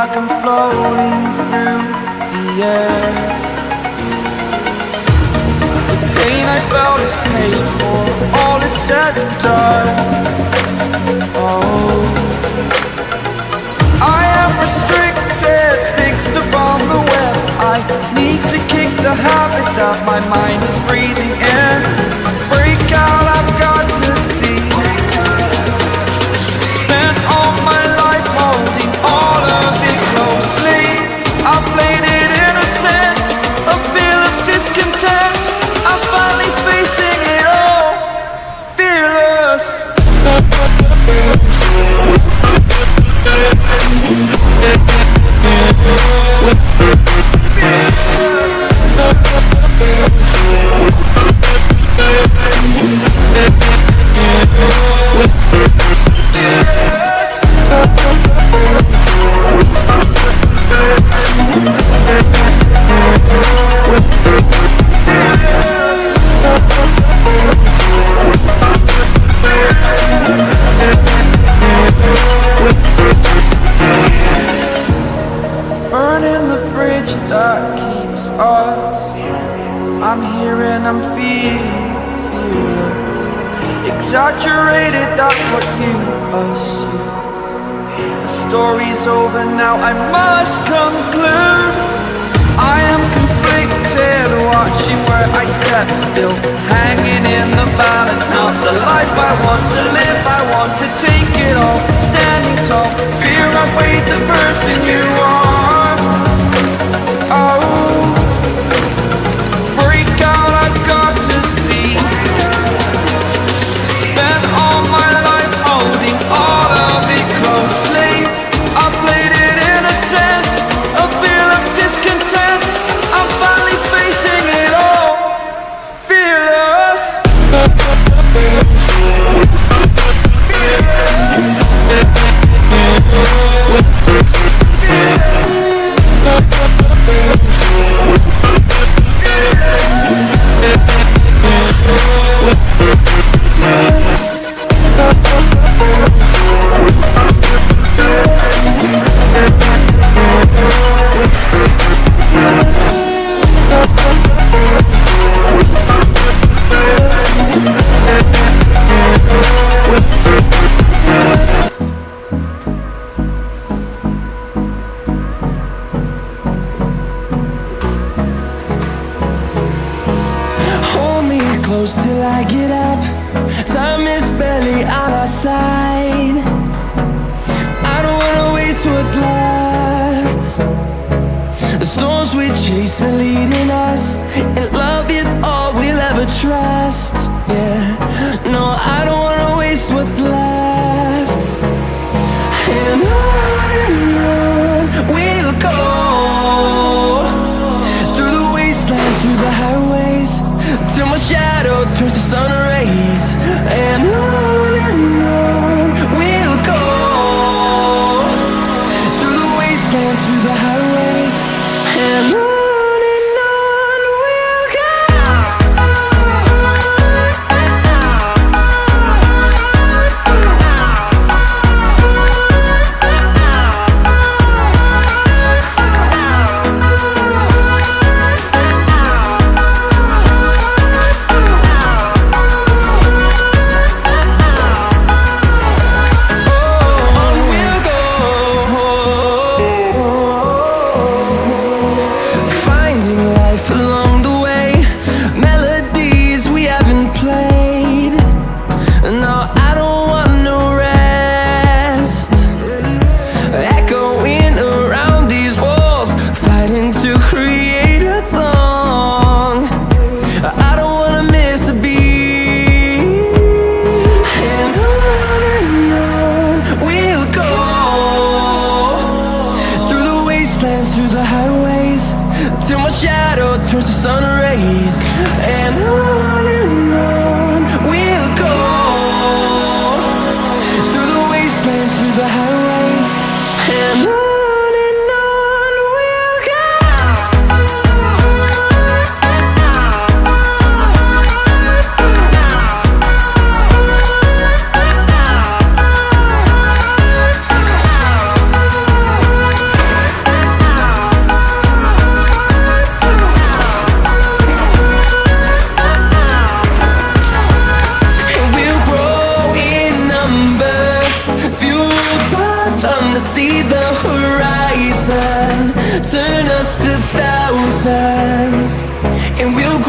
like I'm floating through the air. The pain I felt is paid for, all is said and done. Oh, I am restricted, fixed upon the web. I need to kick the habit that my mind is breathing in. Break out, I've got to see. Spent all my life holding all of it closely. I played it innocent, a feel of discontent. I'm finally facing it all, fearless. Burning the bridge that keeps us. I'm here and I'm feeling fearless. Exaggerated, that's what you assume. The story's over now, I must conclude. I am conflicted, watching where I step still, hanging in the balance. Not the life I want to live, I want to take it all. Standing tall, fear outweighed the person you are. Oh, break out, I've got to see. Spent all my life holding all of it closely. I played it innocent, a feel of discontent. I'm finally facing it all, fearless. Hold me close till I get up. Time is barely on our side. I don't wanna waste what's left. The storms we chase are leading us, and love is all we'll ever trust. Yeah, no, I don't wanna waste what's left. And on we'll go, through the wastelands, through the highways, till my shadow turns to sun rays. And on we'll go, through the wastelands, through the highways. And on we'll go. us to thousands, and we'll